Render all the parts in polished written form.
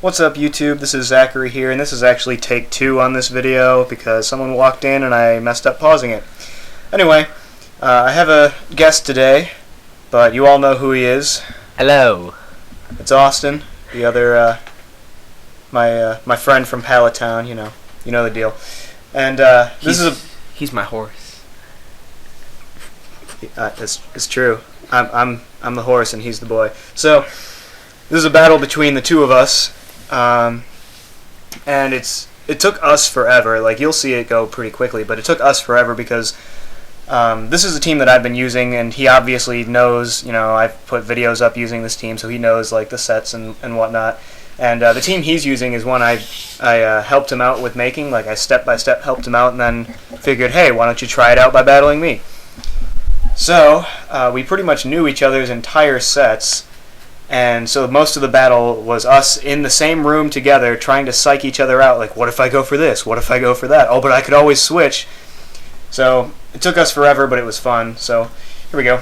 What's up, YouTube? This is Zachary here, and this is actually take 2 on this video because someone walked in and I messed up pausing it. Anyway, I have a guest today, but you all know who he is. Hello. It's Austin, the other, my friend from Palatown. You know the deal. And he's my horse. It's true. I'm the horse and he's the boy. So this is a battle between the two of us. And it took us forever. Like, you'll see it go pretty quickly, but it took us forever because this is a team that I've been using, and he obviously knows. I've put videos up using this team, so he knows like the sets and whatnot. And the team he's using is one I helped him out with making. Like, I step by step helped him out, and then figured, hey, why don't you try it out by battling me? So we pretty much knew each other's entire sets. And so most of the battle was us in the same room together trying to psych each other out. Like, what if I go for this? What if I go for that? Oh, but I could always switch. So it took us forever, but it was fun. So here we go.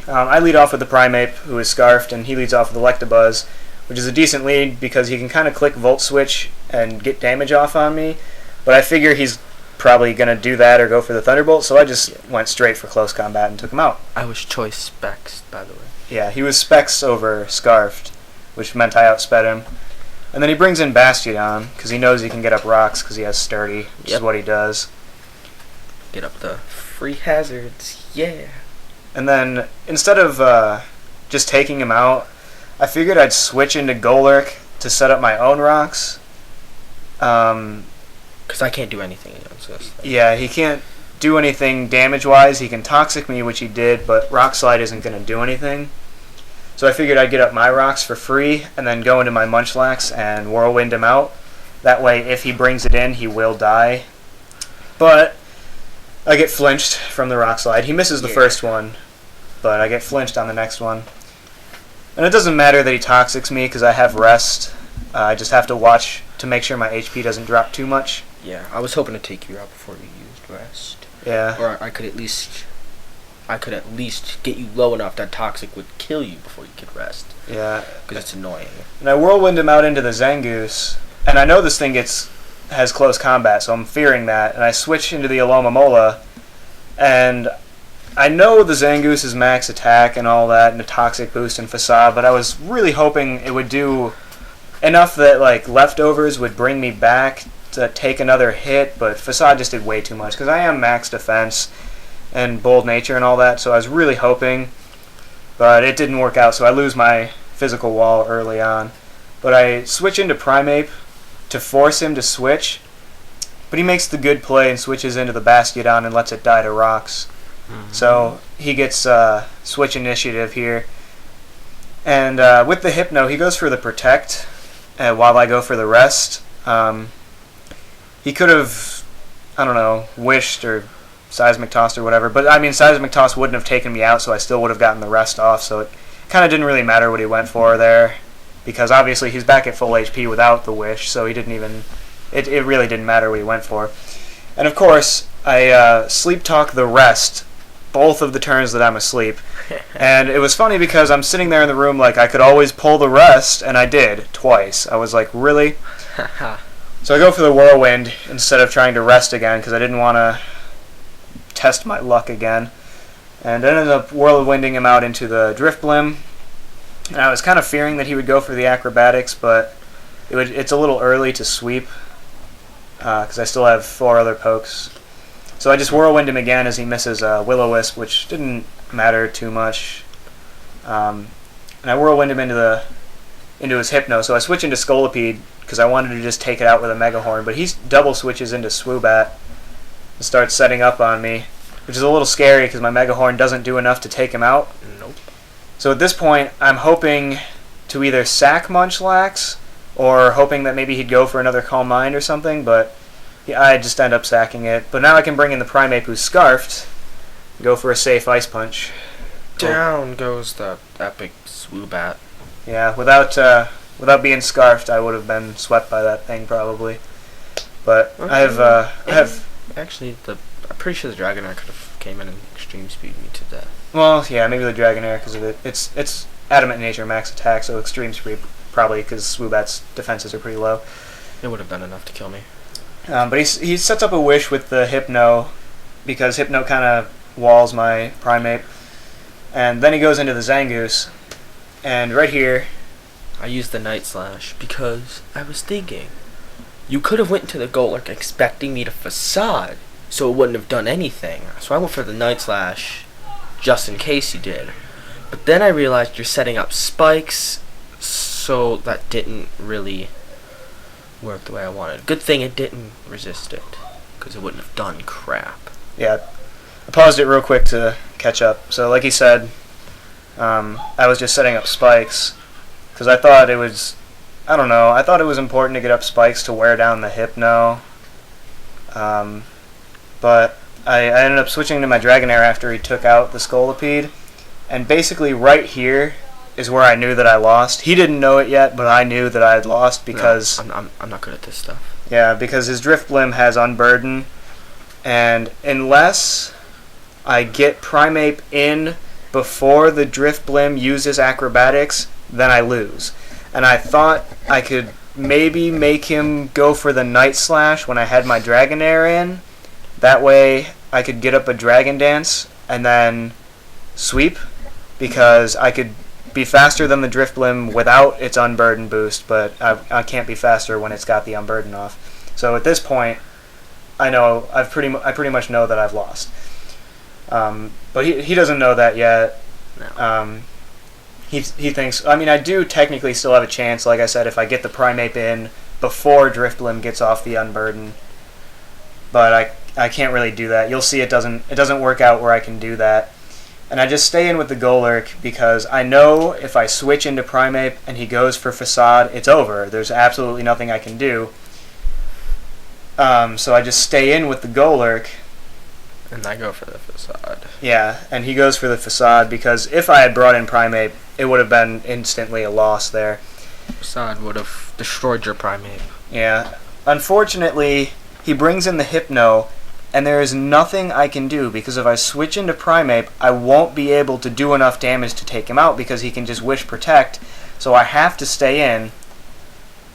I lead off with the Primeape, who is Scarfed, and he leads off with Electabuzz, which is a decent lead because he can kind of click Volt Switch and get damage off on me. But I figure he's probably going to do that or go for the Thunderbolt, so I just went straight for close combat and took him out. I was choice specs, by the way. Yeah, he was Specs over Scarfed, which meant I outsped him. And then he brings in Bastiodon, because he knows he can get up rocks because he has Sturdy, which is what he does. Get up the free hazards, yeah. And then, instead of just taking him out, I figured I'd switch into Golurk to set up my own rocks. Because I can't do anything against this. Yeah, he can't do anything damage-wise. He can Toxic me, which he did, but Rock Slide isn't going to do anything. So I figured I'd get up my rocks for free, and then go into my Munchlax and Whirlwind him out. That way, if he brings it in, he will die. But I get flinched from the Rock Slide. He misses the first one, but I get flinched on the next one. And it doesn't matter that he Toxics me, because I have Rest. I just have to watch to make sure my HP doesn't drop too much. Yeah, I was hoping to take you out before you used Rest. Yeah. Or I could at least get you low enough that Toxic would kill you before you could Rest. Yeah. Because it's annoying. And I Whirlwind him out into the Zangoose, and I know this thing has close combat, so I'm fearing that. And I switch into the Alomomola, and I know the Zangoose is max attack and all that, and a Toxic boost and Facade, but I was really hoping it would do enough that like leftovers would bring me back to take another hit, but Facade just did way too much because I am max defense and bold nature and all that, so I was really hoping, but it didn't work out, so I lose my physical wall early on. But I switch into Primeape to force him to switch, but he makes the good play and switches into the Bastiodon and lets it die to rocks. So he gets switch initiative here. And with the Hypno, he goes for the Protect while I go for the Rest. He could have, I don't know, wished or Seismic Tossed or whatever, but I mean, Seismic Toss wouldn't have taken me out, so I still would have gotten the Rest off, so it kind of didn't really matter what he went for there, because obviously he's back at full HP without the Wish, so he didn't even, it really didn't matter what he went for. And of course, I Sleep Talk the Rest both of the turns that I'm asleep, and it was funny because I'm sitting there in the room like I could always pull the Rest, and I did, twice. I was like, really? So I go for the Whirlwind instead of trying to Rest again because I didn't want to test my luck again. And I ended up Whirlwinding him out into the Drifblim. And I was kind of fearing that he would go for the Acrobatics, but it's a little early to sweep because I still have 4 other pokes. So I just Whirlwind him again as he misses Will-O-Wisp, which didn't matter too much. And I Whirlwind him into his Hypno, so I switch into Scolipede because I wanted to just take it out with a Mega Horn, but he double switches into Swoobat and starts setting up on me, which is a little scary because my Mega Horn doesn't do enough to take him out. Nope. So at this point, I'm hoping to either sack Munchlax or hoping that maybe he'd go for another Calm Mind or something, but yeah, I just end up sacking it. But now I can bring in the Primeape who's Scarfed, go for a safe Ice Punch. Down goes the epic Swoobat. Yeah, without being Scarfed, I would have been swept by that thing probably. But okay. I have. Actually, I'm pretty sure the Dragonair could have came in and extreme speed me to death. Well, yeah, maybe the Dragonair because of it. It's Adamant Nature max attack, so extreme speed probably because Swoobat's defenses are pretty low. It would have been enough to kill me. But he sets up a wish with the Hypno, because Hypno kind of walls my Primeape. And then he goes into the Zangoose. And right here... I used the Night Slash because I was thinking, you could have went into the Golurk expecting me to Facade, so it wouldn't have done anything. So I went for the Night Slash just in case you did. But then I realized you're setting up spikes, so that didn't really work the way I wanted. Good thing it didn't resist it, because it wouldn't have done crap. Yeah, I paused it real quick to catch up. So like he said, I was just setting up spikes, because I thought it was, I don't know, I thought it was important to get up spikes to wear down the Hypno. But I ended up switching to my Dragonair after he took out the Scolipede. And basically right here is where I knew that I lost. He didn't know it yet, but I knew that I had lost because... No, I'm not good at this stuff. Yeah, because his Drifblim has Unburden. And unless I get Primeape in before the Drifblim uses Acrobatics, then I lose. And I thought I could maybe make him go for the Night Slash when I had my Dragonair in. That way I could get up a Dragon Dance and then sweep, because I could be faster than the Drifblim without its Unburden boost, but I can't be faster when it's got the Unburden off. So at this point, I know I pretty much know that I've lost. But he doesn't know that yet. No. He thinks, I mean, I do technically still have a chance, like I said, if I get the Primeape in before Drifblim gets off the Unburden. But I can't really do that. You'll see it doesn't work out where I can do that. And I just stay in with the Golurk because I know if I switch into Primeape and he goes for Facade, it's over. There's absolutely nothing I can do. So I just stay in with the Golurk. And I go for the Facade. Yeah, and he goes for the Facade because if I had brought in Primeape, it would have been instantly a loss there. Facade would have destroyed your Primeape. Yeah. Unfortunately, he brings in the Hypno, and there is nothing I can do, because if I switch into Primeape, I won't be able to do enough damage to take him out, because he can just Wish Protect, so I have to stay in,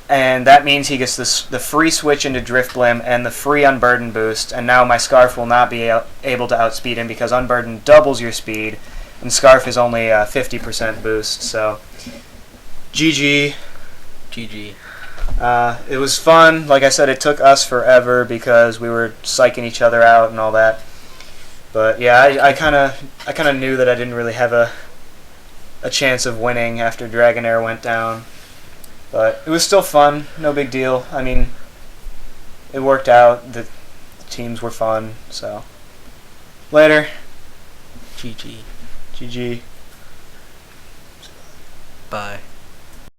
and that means he gets the free switch into Drifblim and the free Unburden boost, and now my Scarf will not be able to outspeed him, because Unburden doubles your speed, and Scarf is only a 50% boost, so GG. GG. It was fun. Like I said, it took us forever because we were psyching each other out and all that. But yeah, I kind of knew that I didn't really have a chance of winning after Dragonair went down. But it was still fun. No big deal. I mean, it worked out. The teams were fun. So later. GG. GG. Bye.